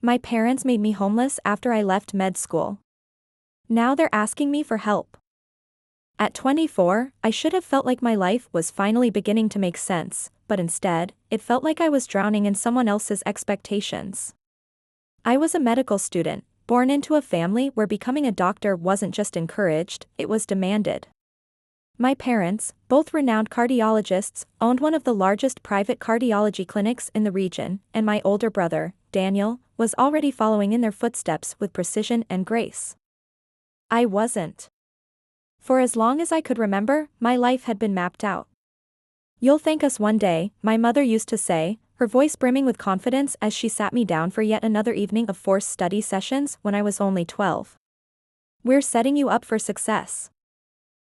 My parents made me homeless after I left med school. Now they're asking me for help. At 24, I should have felt like my life was finally beginning to make sense, but instead, it felt like I was drowning in someone else's expectations. I was a medical student, born into a family where becoming a doctor wasn't just encouraged, it was demanded. My parents, both renowned cardiologists, owned one of the largest private cardiology clinics in the region, and my older brother, Daniel, was already following in their footsteps with precision and grace. I wasn't. For as long as I could remember, my life had been mapped out. "You'll thank us one day," my mother used to say, her voice brimming with confidence as she sat me down for yet another evening of forced study sessions when I was only 12. "We're setting you up for success."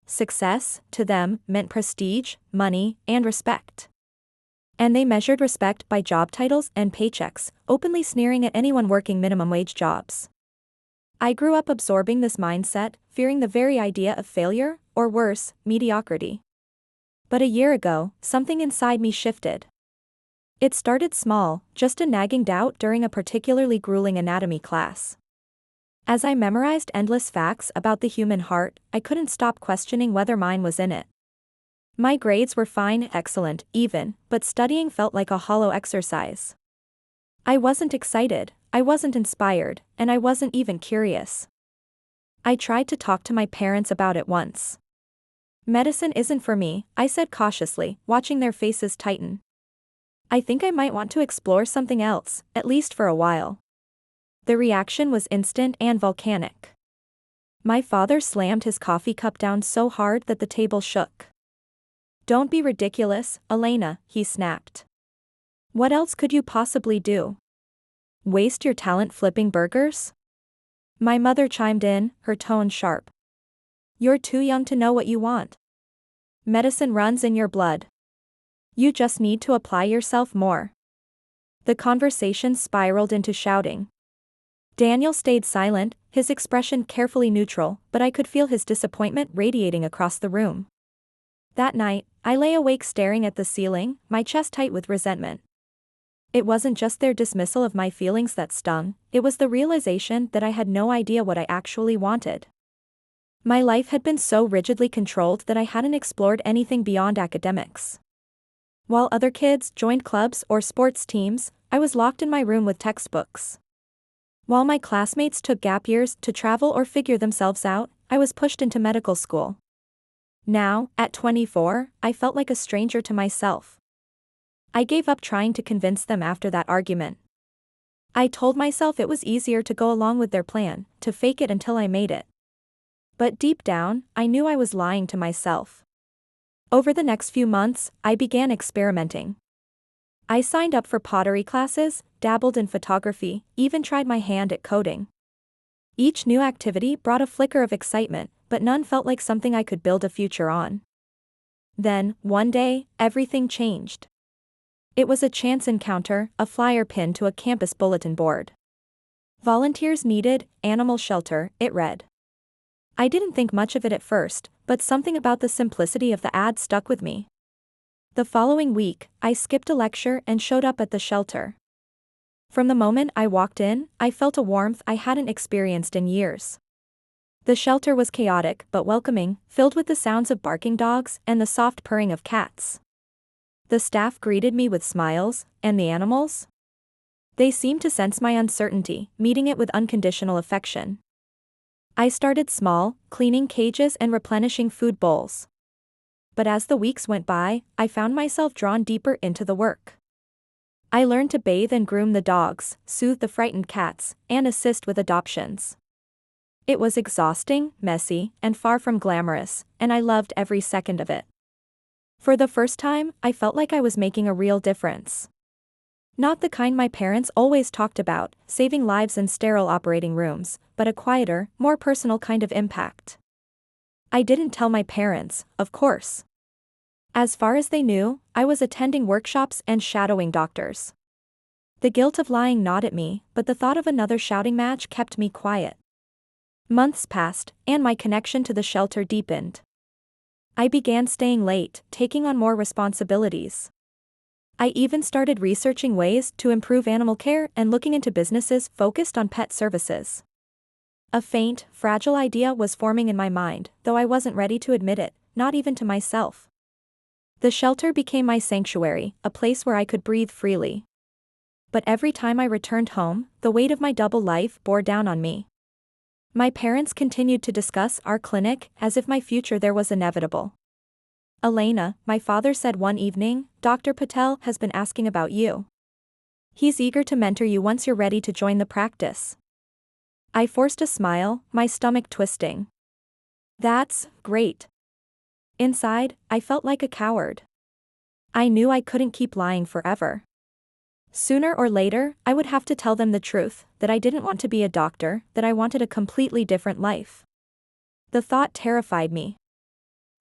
Success, to them, meant prestige, money, and respect. And they measured respect by job titles and paychecks, openly sneering at anyone working minimum wage jobs. I grew up absorbing this mindset, fearing the very idea of failure, or worse, mediocrity. But a year ago, something inside me shifted. It started small, just a nagging doubt during a particularly grueling anatomy class. As I memorized endless facts about the human heart, I couldn't stop questioning whether mine was in it. My grades were fine, excellent, even, but studying felt like a hollow exercise. I wasn't excited, I wasn't inspired, and I wasn't even curious. I tried to talk to my parents about it once. "Medicine isn't for me," I said cautiously, watching their faces tighten. "I think I might want to explore something else, at least for a while." The reaction was instant and volcanic. My father slammed his coffee cup down so hard that the table shook. "Don't be ridiculous, Elena," he snapped. "What else could you possibly do? Waste your talent flipping burgers?" My mother chimed in, her tone sharp. "You're too young to know what you want. Medicine runs in your blood. You just need to apply yourself more." The conversation spiraled into shouting. Daniel stayed silent, his expression carefully neutral, but I could feel his disappointment radiating across the room. That night, I lay awake staring at the ceiling, my chest tight with resentment. It wasn't just their dismissal of my feelings that stung, it was the realization that I had no idea what I actually wanted. My life had been so rigidly controlled that I hadn't explored anything beyond academics. While other kids joined clubs or sports teams, I was locked in my room with textbooks. While my classmates took gap years to travel or figure themselves out, I was pushed into medical school. Now, at 24, I felt like a stranger to myself. I gave up trying to convince them after that argument. I told myself it was easier to go along with their plan, to fake it until I made it. But deep down, I knew I was lying to myself. Over the next few months, I began experimenting. I signed up for pottery classes, dabbled in photography, even tried my hand at coding. Each new activity brought a flicker of excitement, but none felt like something I could build a future on. Then, one day, everything changed. It was a chance encounter, a flyer pinned to a campus bulletin board. "Volunteers needed, animal shelter," it read. I didn't think much of it at first, but something about the simplicity of the ad stuck with me. The following week, I skipped a lecture and showed up at the shelter. From the moment I walked in, I felt a warmth I hadn't experienced in years. The shelter was chaotic but welcoming, filled with the sounds of barking dogs and the soft purring of cats. The staff greeted me with smiles, and the animals? They seemed to sense my uncertainty, meeting it with unconditional affection. I started small, cleaning cages and replenishing food bowls. But as the weeks went by, I found myself drawn deeper into the work. I learned to bathe and groom the dogs, soothe the frightened cats, and assist with adoptions. It was exhausting, messy, and far from glamorous, and I loved every second of it. For the first time, I felt like I was making a real difference. Not the kind my parents always talked about, saving lives in sterile operating rooms, but a quieter, more personal kind of impact. I didn't tell my parents, of course. As far as they knew, I was attending workshops and shadowing doctors. The guilt of lying gnawed at me, but the thought of another shouting match kept me quiet. Months passed, and my connection to the shelter deepened. I began staying late, taking on more responsibilities. I even started researching ways to improve animal care and looking into businesses focused on pet services. A faint, fragile idea was forming in my mind, though I wasn't ready to admit it, not even to myself. The shelter became my sanctuary, a place where I could breathe freely. But every time I returned home, the weight of my double life bore down on me. My parents continued to discuss our clinic as if my future there was inevitable. "Elena," my father said one evening, "Dr. Patel has been asking about you. He's eager to mentor you once you're ready to join the practice." I forced a smile, my stomach twisting. That's great. Inside, I felt like a coward. I knew I couldn't keep lying forever. Sooner or later, I would have to tell them the truth, that I didn't want to be a doctor, that I wanted a completely different life. The thought terrified me.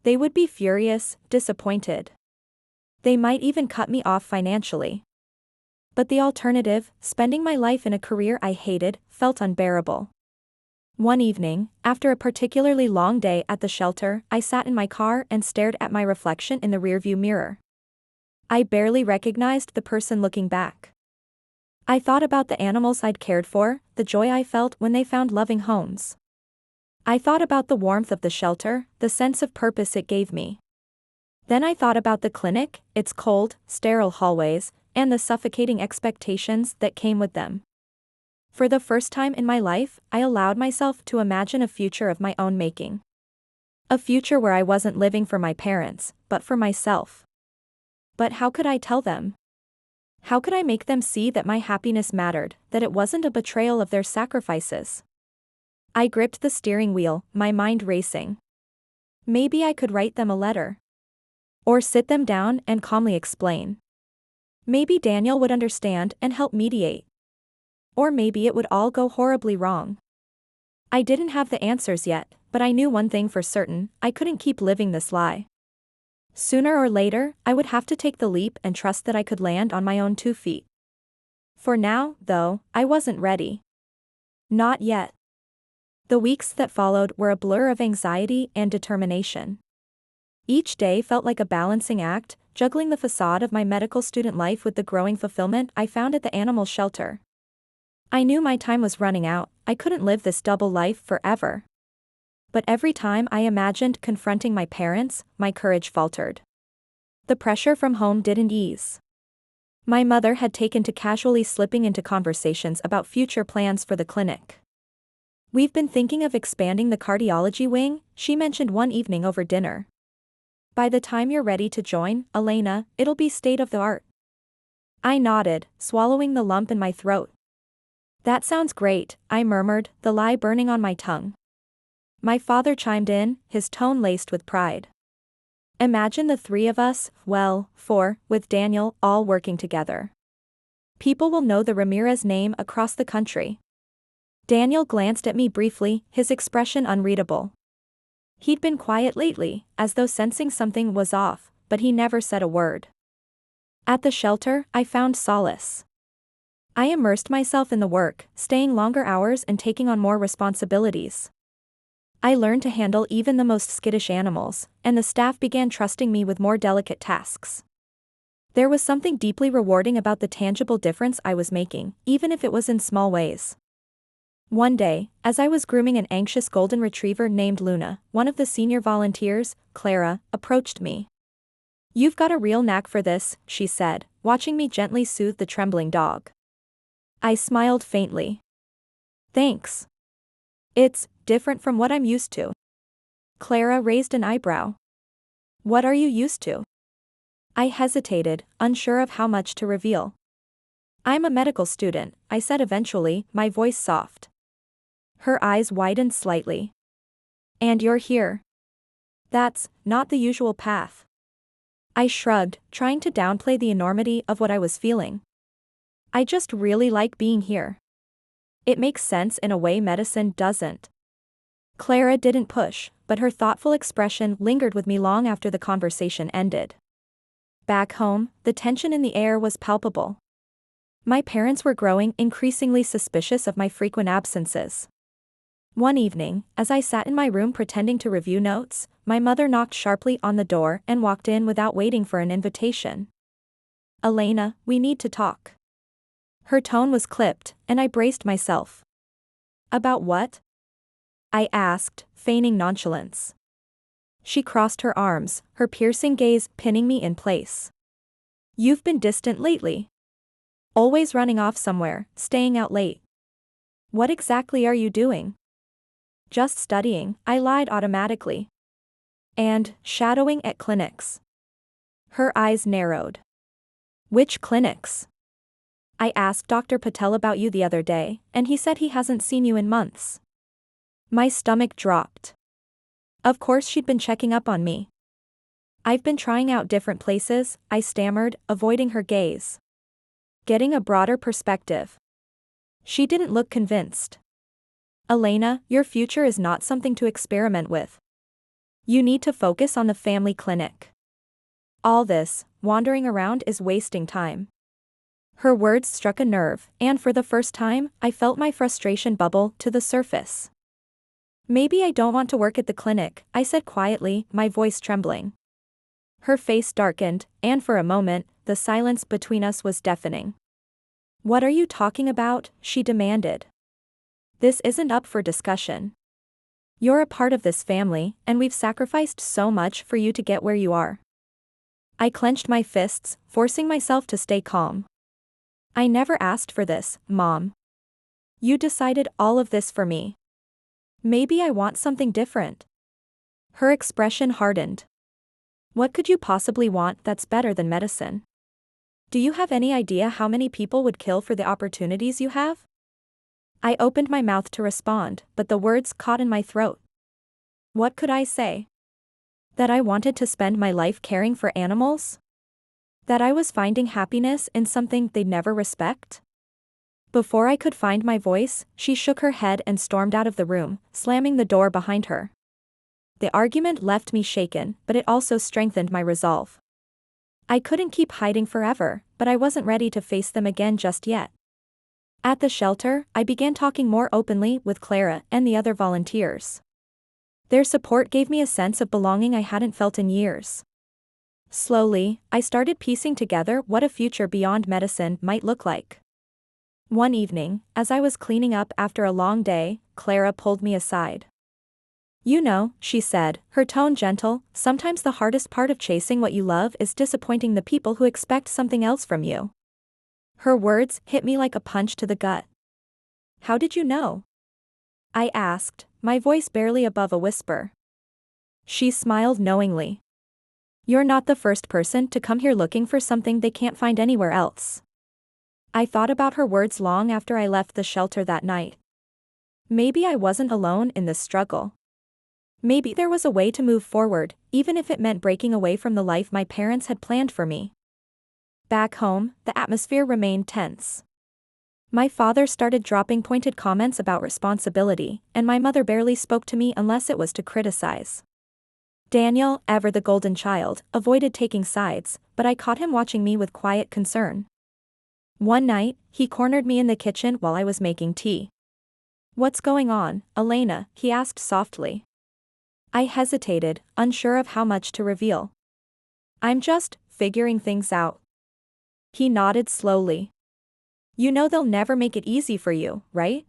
They would be furious, disappointed. They might even cut me off financially. But the alternative, spending my life in a career I hated, felt unbearable. One evening, after a particularly long day at the shelter, I sat in my car and stared at my reflection in the rearview mirror. I barely recognized the person looking back. I thought about the animals I'd cared for, the joy I felt when they found loving homes. I thought about the warmth of the shelter, the sense of purpose it gave me. Then I thought about the clinic, its cold, sterile hallways, and the suffocating expectations that came with them. For the first time in my life, I allowed myself to imagine a future of my own making. A future where I wasn't living for my parents, but for myself. But how could I tell them? How could I make them see that my happiness mattered, that it wasn't a betrayal of their sacrifices? I gripped the steering wheel, my mind racing. Maybe I could write them a letter. Or sit them down and calmly explain. Maybe Daniel would understand and help mediate. Or maybe it would all go horribly wrong. I didn't have the answers yet, but I knew one thing for certain: I couldn't keep living this lie. Sooner or later, I would have to take the leap and trust that I could land on my own 2 feet. For now, though, I wasn't ready. Not yet. The weeks that followed were a blur of anxiety and determination. Each day felt like a balancing act, juggling the facade of my medical student life with the growing fulfillment I found at the animal shelter. I knew my time was running out, I couldn't live this double life forever. But every time I imagined confronting my parents, my courage faltered. The pressure from home didn't ease. My mother had taken to casually slipping into conversations about future plans for the clinic. "We've been thinking of expanding the cardiology wing," she mentioned one evening over dinner. "By the time you're ready to join, Elena, it'll be state of the art." I nodded, swallowing the lump in my throat. "That sounds great," I murmured, the lie burning on my tongue. My father chimed in, his tone laced with pride. "Imagine the 3 of us, well, 4, with Daniel, all working together. People will know the Ramirez name across the country." Daniel glanced at me briefly, his expression unreadable. He'd been quiet lately, as though sensing something was off, but he never said a word. At the shelter, I found solace. I immersed myself in the work, staying longer hours and taking on more responsibilities. I learned to handle even the most skittish animals, and the staff began trusting me with more delicate tasks. There was something deeply rewarding about the tangible difference I was making, even if it was in small ways. One day, as I was grooming an anxious golden retriever named Luna, one of the senior volunteers, Clara, approached me. "You've got a real knack for this," she said, watching me gently soothe the trembling dog. I smiled faintly. "Thanks. It's different from what I'm used to." Clara raised an eyebrow. "What are you used to?" I hesitated, unsure of how much to reveal. "I'm a medical student," I said eventually, my voice soft. Her eyes widened slightly. "And you're here. That's not the usual path." I shrugged, trying to downplay the enormity of what I was feeling. "I just really like being here. It makes sense in a way medicine doesn't." Clara didn't push, but her thoughtful expression lingered with me long after the conversation ended. Back home, the tension in the air was palpable. My parents were growing increasingly suspicious of my frequent absences. One evening, as I sat in my room pretending to review notes, my mother knocked sharply on the door and walked in without waiting for an invitation. Elena, we need to talk. Her tone was clipped, and I braced myself. About what? I asked, feigning nonchalance. She crossed her arms, her piercing gaze pinning me in place. You've been distant lately. Always running off somewhere, staying out late. What exactly are you doing? Just studying, I lied automatically. And shadowing at clinics. Her eyes narrowed. Which clinics? I asked Dr. Patel about you the other day, and he said he hasn't seen you in months. My stomach dropped. Of course she'd been checking up on me. I've been trying out different places, I stammered, avoiding her gaze. Getting a broader perspective. She didn't look convinced. Elena, your future is not something to experiment with. You need to focus on the family clinic. All this, wandering around, is wasting time. Her words struck a nerve, and for the first time, I felt my frustration bubble to the surface. Maybe I don't want to work at the clinic, I said quietly, my voice trembling. Her face darkened, and for a moment, the silence between us was deafening. What are you talking about? She demanded. This isn't up for discussion. You're a part of this family, and we've sacrificed so much for you to get where you are. I clenched my fists, forcing myself to stay calm. I never asked for this, Mom. You decided all of this for me. Maybe I want something different. Her expression hardened. What could you possibly want that's better than medicine? Do you have any idea how many people would kill for the opportunities you have? I opened my mouth to respond, but the words caught in my throat. What could I say? That I wanted to spend my life caring for animals? That I was finding happiness in something they'd never respect? Before I could find my voice, she shook her head and stormed out of the room, slamming the door behind her. The argument left me shaken, but it also strengthened my resolve. I couldn't keep hiding forever, but I wasn't ready to face them again just yet. At the shelter, I began talking more openly with Clara and the other volunteers. Their support gave me a sense of belonging I hadn't felt in years. Slowly, I started piecing together what a future beyond medicine might look like. One evening, as I was cleaning up after a long day, Clara pulled me aside. You know, she said, her tone gentle, sometimes the hardest part of chasing what you love is disappointing the people who expect something else from you. Her words hit me like a punch to the gut. How did you know? I asked, my voice barely above a whisper. She smiled knowingly. You're not the first person to come here looking for something they can't find anywhere else. I thought about her words long after I left the shelter that night. Maybe I wasn't alone in this struggle. Maybe there was a way to move forward, even if it meant breaking away from the life my parents had planned for me. Back home, the atmosphere remained tense. My father started dropping pointed comments about responsibility, and my mother barely spoke to me unless it was to criticize. Daniel, ever the golden child, avoided taking sides, but I caught him watching me with quiet concern. One night, he cornered me in the kitchen while I was making tea. What's going on, Elena? He asked softly. I hesitated, unsure of how much to reveal. I'm just figuring things out. He nodded slowly. You know they'll never make it easy for you, right?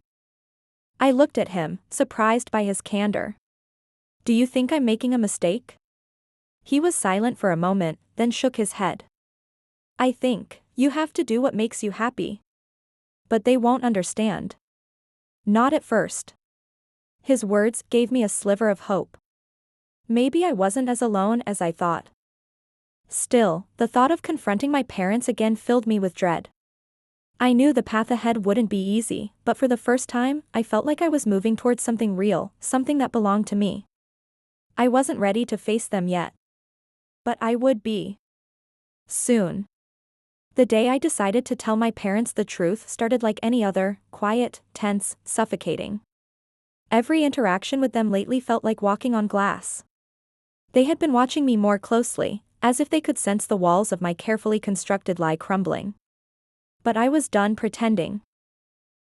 I looked at him, surprised by his candor. Do you think I'm making a mistake? He was silent for a moment, then shook his head. I think you have to do what makes you happy. But they won't understand. Not at first. His words gave me a sliver of hope. Maybe I wasn't as alone as I thought. Still, the thought of confronting my parents again filled me with dread. I knew the path ahead wouldn't be easy, but for the first time, I felt like I was moving towards something real, something that belonged to me. I wasn't ready to face them yet. But I would be. Soon. The day I decided to tell my parents the truth started like any other, quiet, tense, suffocating. Every interaction with them lately felt like walking on glass. They had been watching me more closely, as if they could sense the walls of my carefully constructed lie crumbling. But I was done pretending.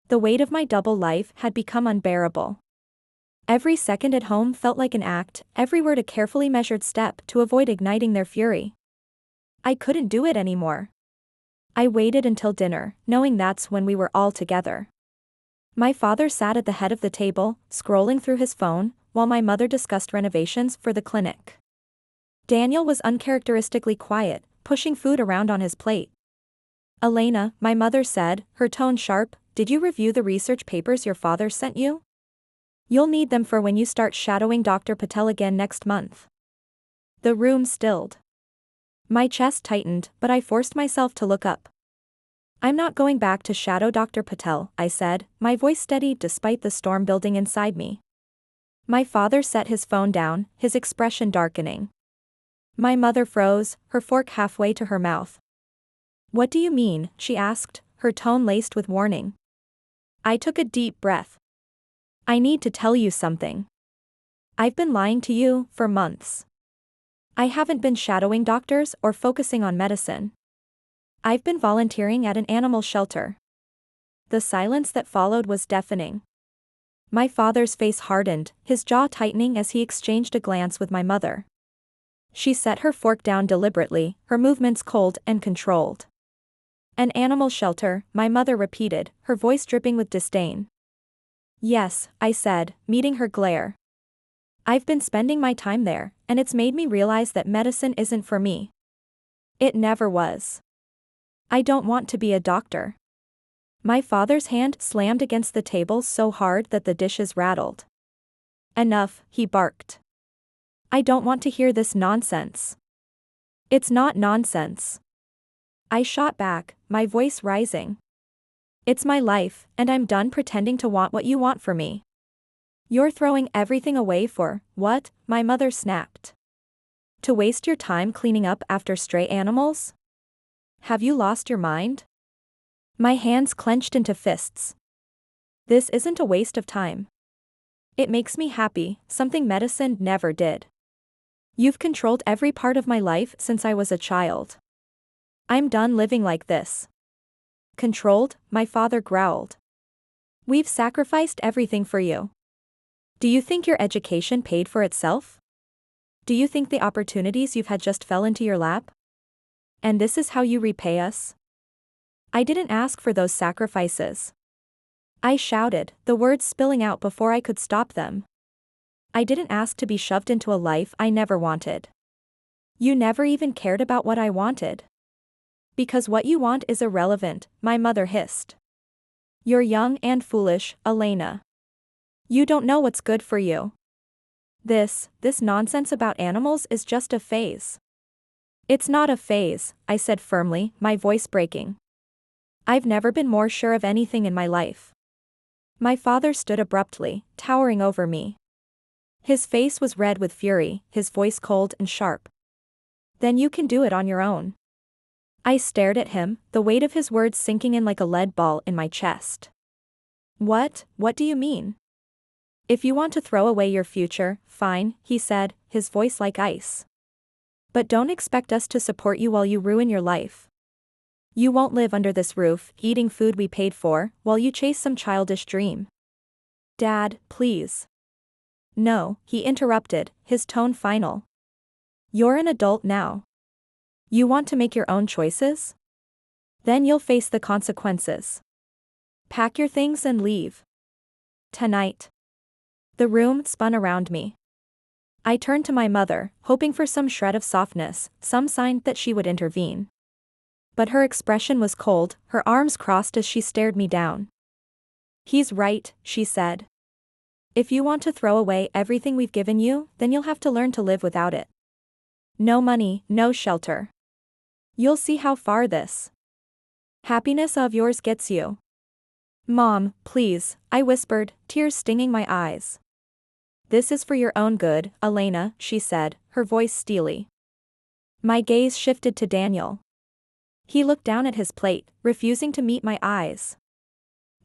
The weight of my double life had become unbearable. Every second at home felt like an act, every word a carefully measured step to avoid igniting their fury. I couldn't do it anymore. I waited until dinner, knowing that's when we were all together. My father sat at the head of the table, scrolling through his phone, while my mother discussed renovations for the clinic. Daniel was uncharacteristically quiet, pushing food around on his plate. "Elena," my mother said, her tone sharp, "did you review the research papers your father sent you? You'll need them for when you start shadowing Dr. Patel again next month." The room stilled. My chest tightened, but I forced myself to look up. "I'm not going back to shadow Dr. Patel," I said, my voice steady despite the storm building inside me. My father set his phone down, his expression darkening. My mother froze, her fork halfway to her mouth. "What do you mean?" she asked, her tone laced with warning. I took a deep breath. "I need to tell you something. I've been lying to you for months. I haven't been shadowing doctors or focusing on medicine. I've been volunteering at an animal shelter." The silence that followed was deafening. My father's face hardened, his jaw tightening as he exchanged a glance with my mother. She set her fork down deliberately, her movements cold and controlled. "An animal shelter," my mother repeated, her voice dripping with disdain. "Yes," I said, meeting her glare. "I've been spending my time there, and it's made me realize that medicine isn't for me. It never was. I don't want to be a doctor." My father's hand slammed against the table so hard that the dishes rattled. "Enough," he barked. "I don't want to hear this nonsense." "It's not nonsense." I shot back, my voice rising. "It's my life, and I'm done pretending to want what you want for me." "You're throwing everything away for what?" my mother snapped. "To waste your time cleaning up after stray animals? Have you lost your mind?" My hands clenched into fists. "This isn't a waste of time. It makes me happy, something medicine never did. You've controlled every part of my life since I was a child. I'm done living like this." "Controlled?" my father growled. "We've sacrificed everything for you. Do you think your education paid for itself? Do you think the opportunities you've had just fell into your lap? And this is how you repay us?" I didn't ask for those sacrifices. I shouted, the words spilling out before I could stop them. I didn't ask to be shoved into a life I never wanted. You never even cared about what I wanted. "Because what you want is irrelevant," my mother hissed. "You're young and foolish, Elena. You don't know what's good for you. This nonsense about animals is just a phase." "It's not a phase," I said firmly, my voice breaking. "I've never been more sure of anything in my life." My father stood abruptly, towering over me. His face was red with fury, his voice cold and sharp. "Then you can do it on your own." I stared at him, the weight of his words sinking in like a lead ball in my chest. What do you mean?" "If you want to throw away your future, fine," he said, his voice like ice. "But don't expect us to support you while you ruin your life. You won't live under this roof, eating food we paid for, while you chase some childish dream." "Dad, please." "No," he interrupted, his tone final. "You're an adult now. You want to make your own choices? Then you'll face the consequences. Pack your things and leave. Tonight." The room spun around me. I turned to my mother, hoping for some shred of softness, some sign that she would intervene. But her expression was cold, her arms crossed as she stared me down. "He's right," she said. "If you want to throw away everything we've given you, then you'll have to learn to live without it. No money, no shelter. You'll see how far this happiness of yours gets you." "Mom, please," I whispered, tears stinging my eyes. "This is for your own good, Elena," she said, her voice steely. My gaze shifted to Daniel. He looked down at his plate, refusing to meet my eyes.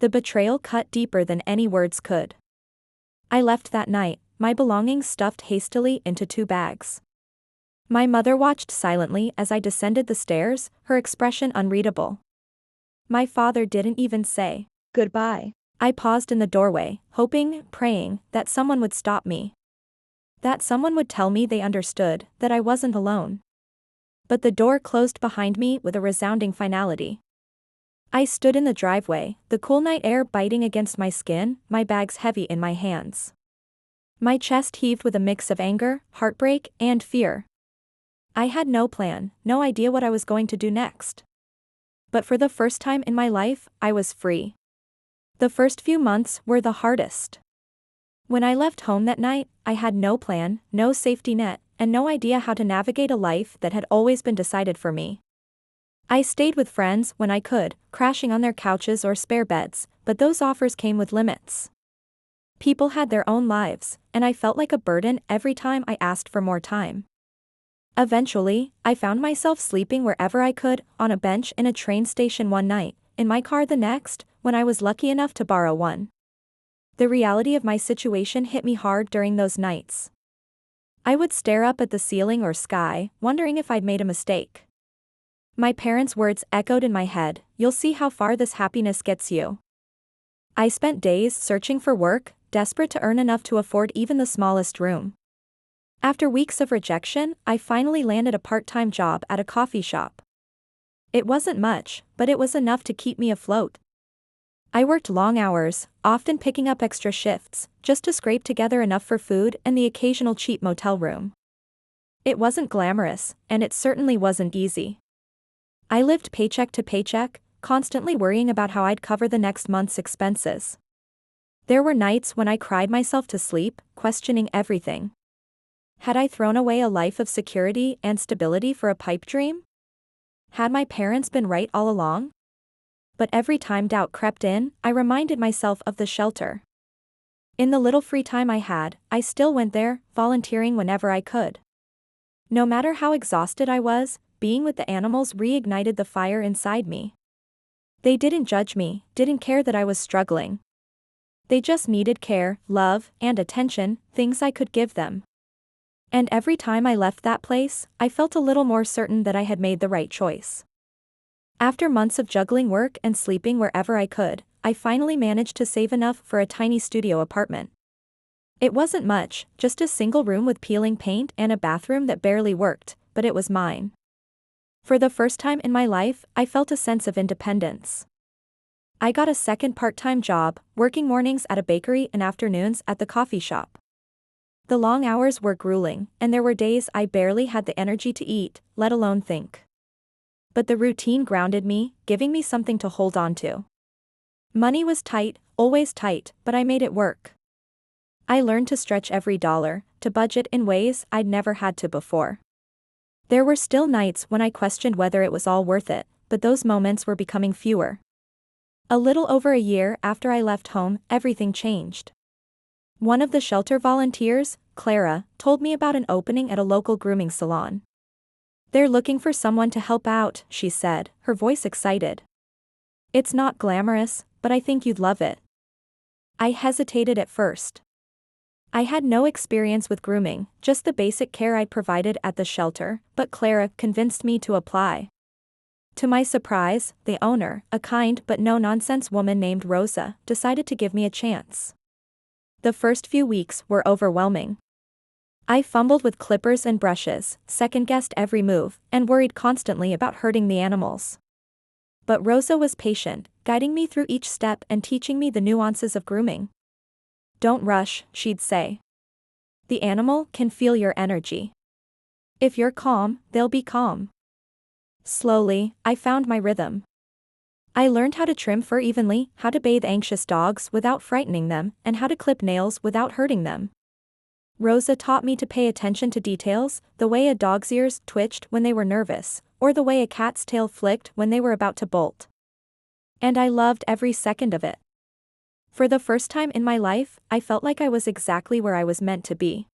The betrayal cut deeper than any words could. I left that night, my belongings stuffed hastily into 2 bags. My mother watched silently as I descended the stairs, her expression unreadable. My father didn't even say goodbye. I paused in the doorway, hoping, praying, that someone would stop me. That someone would tell me they understood, that I wasn't alone. But the door closed behind me with a resounding finality. I stood in the driveway, the cool night air biting against my skin, my bags heavy in my hands. My chest heaved with a mix of anger, heartbreak, and fear. I had no plan, no idea what I was going to do next. But for the first time in my life, I was free. The first few months were the hardest. When I left home that night, I had no plan, no safety net, and no idea how to navigate a life that had always been decided for me. I stayed with friends when I could, crashing on their couches or spare beds, but those offers came with limits. People had their own lives, and I felt like a burden every time I asked for more time. Eventually, I found myself sleeping wherever I could, on a bench in a train station one night, in my car the next, when I was lucky enough to borrow one. The reality of my situation hit me hard during those nights. I would stare up at the ceiling or sky, wondering if I'd made a mistake. My parents' words echoed in my head, "You'll see how far this happiness gets you." I spent days searching for work, desperate to earn enough to afford even the smallest room. After weeks of rejection, I finally landed a part-time job at a coffee shop. It wasn't much, but it was enough to keep me afloat. I worked long hours, often picking up extra shifts, just to scrape together enough for food and the occasional cheap motel room. It wasn't glamorous, and it certainly wasn't easy. I lived paycheck to paycheck, constantly worrying about how I'd cover the next month's expenses. There were nights when I cried myself to sleep, questioning everything. Had I thrown away a life of security and stability for a pipe dream? Had my parents been right all along? But every time doubt crept in, I reminded myself of the shelter. In the little free time I had, I still went there, volunteering whenever I could. No matter how exhausted I was, being with the animals reignited the fire inside me. They didn't judge me, didn't care that I was struggling. They just needed care, love, and attention, things I could give them. And every time I left that place, I felt a little more certain that I had made the right choice. After months of juggling work and sleeping wherever I could, I finally managed to save enough for a tiny studio apartment. It wasn't much, just a single room with peeling paint and a bathroom that barely worked, but it was mine. For the first time in my life, I felt a sense of independence. I got a second part-time job, working mornings at a bakery and afternoons at the coffee shop. The long hours were grueling, and there were days I barely had the energy to eat, let alone think. But the routine grounded me, giving me something to hold on to. Money was tight, always tight, but I made it work. I learned to stretch every dollar, to budget in ways I'd never had to before. There were still nights when I questioned whether it was all worth it, but those moments were becoming fewer. A little over a year after I left home, everything changed. One of the shelter volunteers, Clara, told me about an opening at a local grooming salon. "They're looking for someone to help out," she said, her voice excited. "It's not glamorous, but I think you'd love it." I hesitated at first. I had no experience with grooming, just the basic care I'd provided at the shelter, but Clara convinced me to apply. To my surprise, the owner, a kind but no-nonsense woman named Rosa, decided to give me a chance. The first few weeks were overwhelming. I fumbled with clippers and brushes, second-guessed every move, and worried constantly about hurting the animals. But Rosa was patient, guiding me through each step and teaching me the nuances of grooming. "Don't rush," she'd say. "The animal can feel your energy. If you're calm, they'll be calm." Slowly, I found my rhythm. I learned how to trim fur evenly, how to bathe anxious dogs without frightening them, and how to clip nails without hurting them. Rosa taught me to pay attention to details, the way a dog's ears twitched when they were nervous, or the way a cat's tail flicked when they were about to bolt. And I loved every second of it. For the first time in my life, I felt like I was exactly where I was meant to be.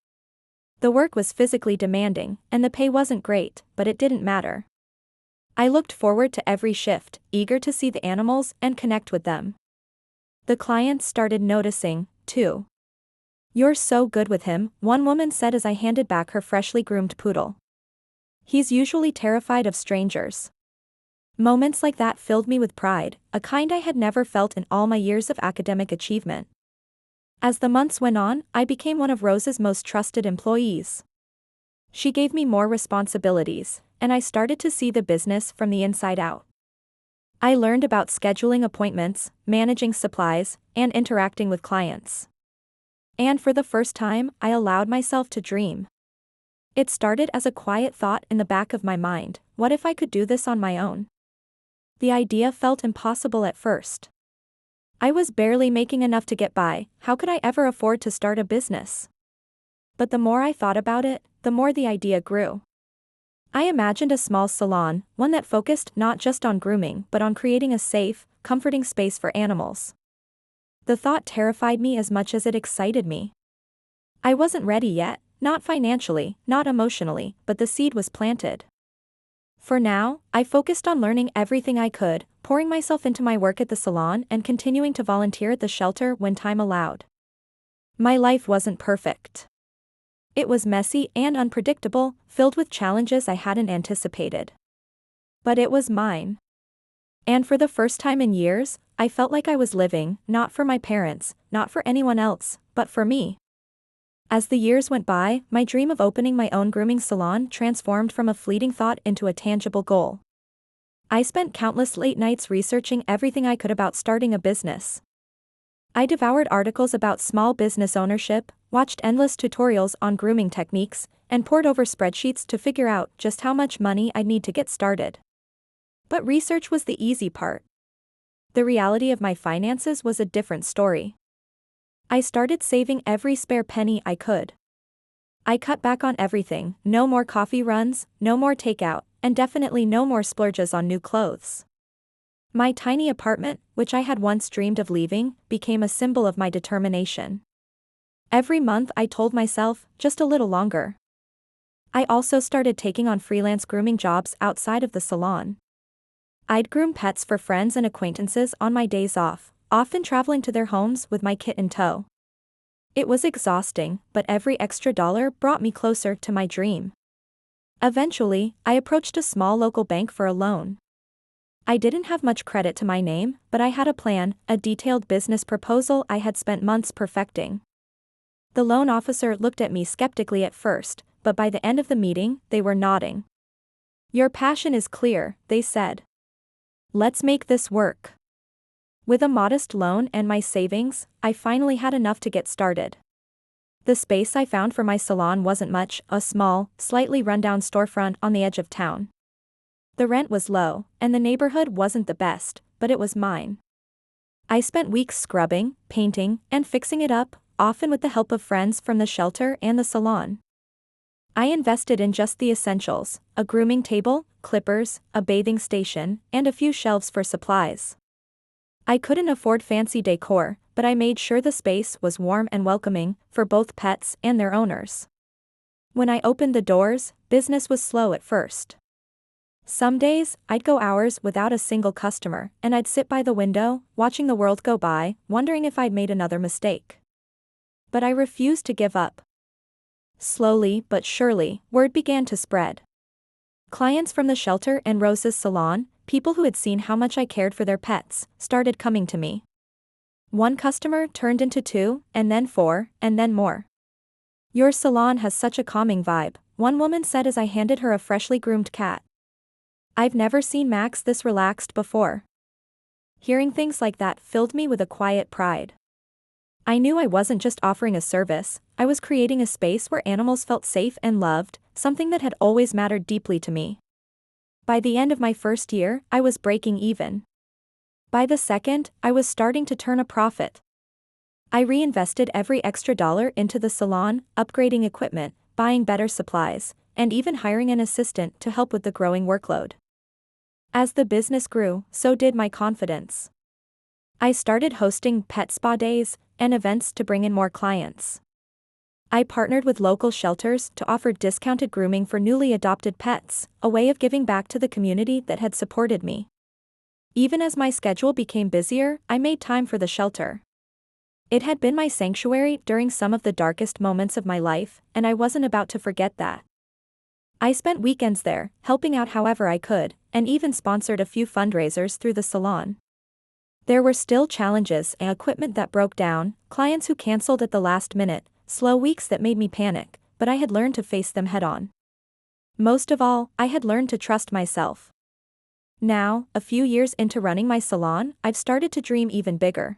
The work was physically demanding, and the pay wasn't great, but it didn't matter. I looked forward to every shift, eager to see the animals and connect with them. The clients started noticing, too. "You're so good with him," one woman said as I handed back her freshly groomed poodle. "He's usually terrified of strangers." Moments like that filled me with pride, a kind I had never felt in all my years of academic achievement. As the months went on, I became one of Rosa's most trusted employees. She gave me more responsibilities, and I started to see the business from the inside out. I learned about scheduling appointments, managing supplies, and interacting with clients. And for the first time, I allowed myself to dream. It started as a quiet thought in the back of my mind: what if I could do this on my own? The idea felt impossible at first. I was barely making enough to get by. How could I ever afford to start a business? But the more I thought about it, the more the idea grew. I imagined a small salon, one that focused not just on grooming but on creating a safe, comforting space for animals. The thought terrified me as much as it excited me. I wasn't ready yet, not financially, not emotionally, but the seed was planted. For now, I focused on learning everything I could, pouring myself into my work at the salon and continuing to volunteer at the shelter when time allowed. My life wasn't perfect. It was messy and unpredictable, filled with challenges I hadn't anticipated. But it was mine. And for the first time in years, I felt like I was living, not for my parents, not for anyone else, but for me. As the years went by, my dream of opening my own grooming salon transformed from a fleeting thought into a tangible goal. I spent countless late nights researching everything I could about starting a business. I devoured articles about small business ownership, watched endless tutorials on grooming techniques, and pored over spreadsheets to figure out just how much money I'd need to get started. But research was the easy part. The reality of my finances was a different story. I started saving every spare penny I could. I cut back on everything: no more coffee runs, no more takeout, and definitely no more splurges on new clothes. My tiny apartment, which I had once dreamed of leaving, became a symbol of my determination. Every month I told myself, just a little longer. I also started taking on freelance grooming jobs outside of the salon. I'd groom pets for friends and acquaintances on my days off, often traveling to their homes with my kit in tow. It was exhausting, but every extra dollar brought me closer to my dream. Eventually, I approached a small local bank for a loan. I didn't have much credit to my name, but I had a plan, a detailed business proposal I had spent months perfecting. The loan officer looked at me skeptically at first, but by the end of the meeting, they were nodding. "Your passion is clear," they said. "Let's make this work." With a modest loan and my savings, I finally had enough to get started. The space I found for my salon wasn't much: a small, slightly rundown storefront on the edge of town. The rent was low, and the neighborhood wasn't the best, but it was mine. I spent weeks scrubbing, painting, and fixing it up, often with the help of friends from the shelter and the salon. I invested in just the essentials: a grooming table, clippers, a bathing station, and a few shelves for supplies. I couldn't afford fancy decor, but I made sure the space was warm and welcoming, for both pets and their owners. When I opened the doors, business was slow at first. Some days, I'd go hours without a single customer, and I'd sit by the window, watching the world go by, wondering if I'd made another mistake. But I refused to give up. Slowly but surely, word began to spread. Clients from the shelter and Rose's salon, people who had seen how much I cared for their pets, started coming to me. One customer turned into 2, and then 4, and then more. "Your salon has such a calming vibe," one woman said as I handed her a freshly groomed cat. "I've never seen Max this relaxed before." Hearing things like that filled me with a quiet pride. I knew I wasn't just offering a service, I was creating a space where animals felt safe and loved, something that had always mattered deeply to me. By the end of my first year, I was breaking even. By the second, I was starting to turn a profit. I reinvested every extra dollar into the salon, upgrading equipment, buying better supplies, and even hiring an assistant to help with the growing workload. As the business grew, so did my confidence. I started hosting pet spa days and events to bring in more clients. I partnered with local shelters to offer discounted grooming for newly adopted pets, a way of giving back to the community that had supported me. Even as my schedule became busier, I made time for the shelter. It had been my sanctuary during some of the darkest moments of my life, and I wasn't about to forget that. I spent weekends there, helping out however I could, and even sponsored a few fundraisers through the salon. There were still challenges: equipment that broke down, clients who canceled at the last minute, slow weeks that made me panic, but I had learned to face them head-on. Most of all, I had learned to trust myself. Now, a few years into running my salon, I've started to dream even bigger.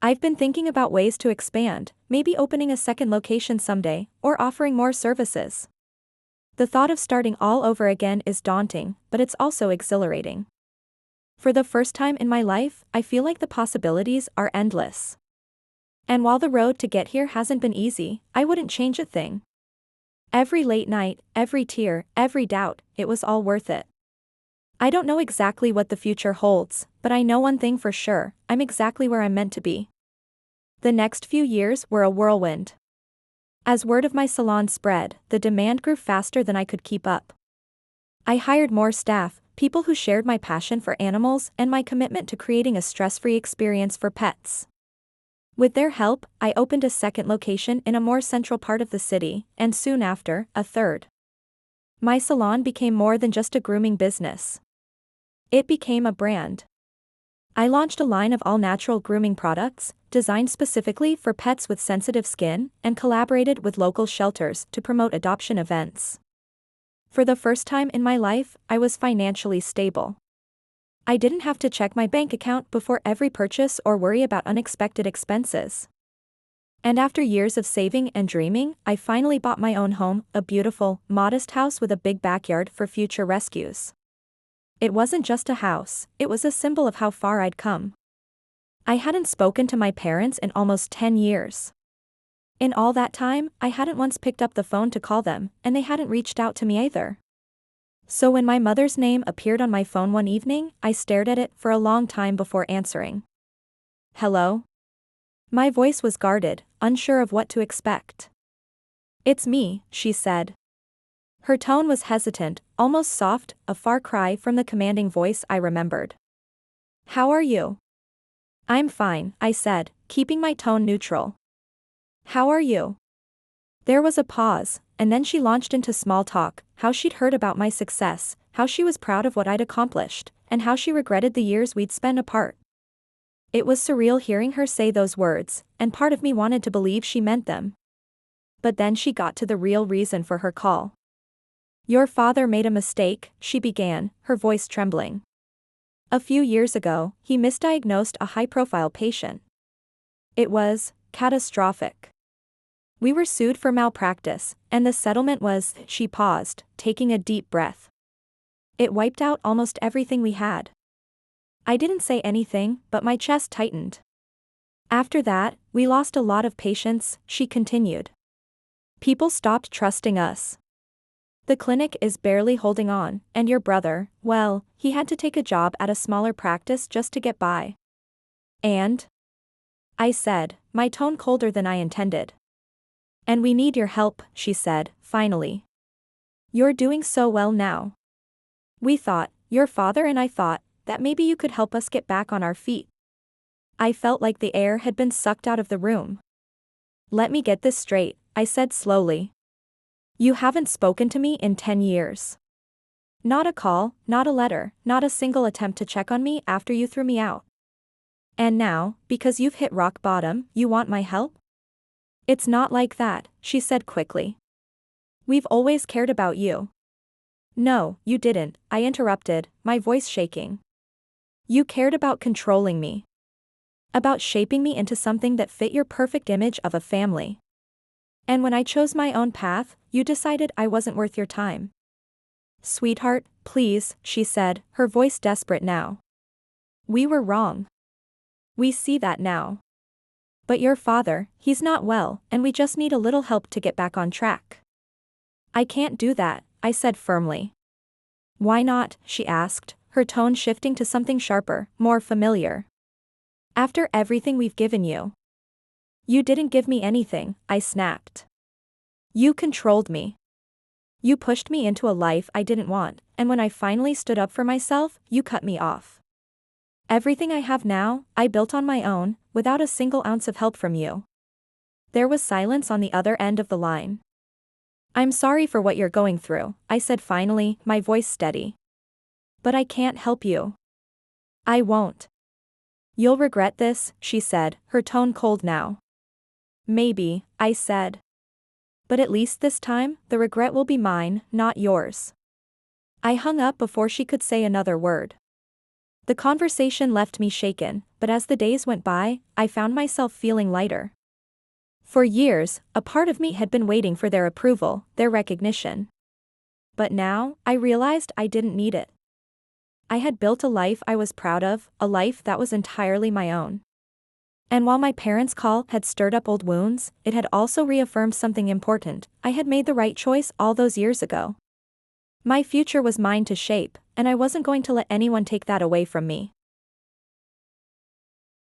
I've been thinking about ways to expand, maybe opening a second location someday, or offering more services. The thought of starting all over again is daunting, but it's also exhilarating. For the first time in my life, I feel like the possibilities are endless. And while the road to get here hasn't been easy, I wouldn't change a thing. Every late night, every tear, every doubt, it was all worth it. I don't know exactly what the future holds, but I know one thing for sure, I'm exactly where I'm meant to be. The next few years were a whirlwind. As word of my salon spread, the demand grew faster than I could keep up. I hired more staff, people who shared my passion for animals and my commitment to creating a stress-free experience for pets. With their help, I opened a second location in a more central part of the city, and soon after, a third. My salon became more than just a grooming business. It became a brand. I launched a line of all-natural grooming products, designed specifically for pets with sensitive skin, and collaborated with local shelters to promote adoption events. For the first time in my life, I was financially stable. I didn't have to check my bank account before every purchase or worry about unexpected expenses. And after years of saving and dreaming, I finally bought my own home, a beautiful, modest house with a big backyard for future rescues. It wasn't just a house, it was a symbol of how far I'd come. I hadn't spoken to my parents in almost 10 years. In all that time, I hadn't once picked up the phone to call them, and they hadn't reached out to me either. So when my mother's name appeared on my phone one evening, I stared at it for a long time before answering. Hello? My voice was guarded, unsure of what to expect. It's me, she said. Her tone was hesitant, almost soft, a far cry from the commanding voice I remembered. How are you? I'm fine, I said, keeping my tone neutral. How are you? There was a pause, and then she launched into small talk, how she'd heard about my success, how she was proud of what I'd accomplished, and how she regretted the years we'd spent apart. It was surreal hearing her say those words, and part of me wanted to believe she meant them. But then she got to the real reason for her call. Your father made a mistake, she began, her voice trembling. A few years ago, he misdiagnosed a high-profile patient. It was catastrophic. We were sued for malpractice, and the settlement was, she paused, taking a deep breath. It wiped out almost everything we had. I didn't say anything, but my chest tightened. After that, we lost a lot of patients, she continued. People stopped trusting us. The clinic is barely holding on, and your brother, well, he had to take a job at a smaller practice just to get by. And? I said, my tone colder than I intended. And we need your help, she said, finally. You're doing so well now. We thought, your father and I thought, that maybe you could help us get back on our feet. I felt like the air had been sucked out of the room. Let me get this straight, I said slowly. You haven't spoken to me in 10 years. Not a call, not a letter, not a single attempt to check on me after you threw me out. And now, because you've hit rock bottom, you want my help? It's not like that, she said quickly. We've always cared about you. No, you didn't, I interrupted, my voice shaking. You cared about controlling me. About shaping me into something that fit your perfect image of a family. And when I chose my own path, you decided I wasn't worth your time. Sweetheart, please, she said, her voice desperate now. We were wrong. We see that now. But your father, he's not well, and we just need a little help to get back on track. I can't do that, I said firmly. Why not, she asked, her tone shifting to something sharper, more familiar. After everything we've given you. You didn't give me anything, I snapped. You controlled me. You pushed me into a life I didn't want, and when I finally stood up for myself, you cut me off. Everything I have now, I built on my own, without a single ounce of help from you. There was silence on the other end of the line. I'm sorry for what you're going through, I said finally, my voice steady. But I can't help you. I won't. You'll regret this, she said, her tone cold now. Maybe, I said. But at least this time, the regret will be mine, not yours. I hung up before she could say another word. The conversation left me shaken, but as the days went by, I found myself feeling lighter. For years, a part of me had been waiting for their approval, their recognition. But now, I realized I didn't need it. I had built a life I was proud of, a life that was entirely my own. And while my parents' call had stirred up old wounds, it had also reaffirmed something important. I had made the right choice all those years ago. My future was mine to shape, and I wasn't going to let anyone take that away from me.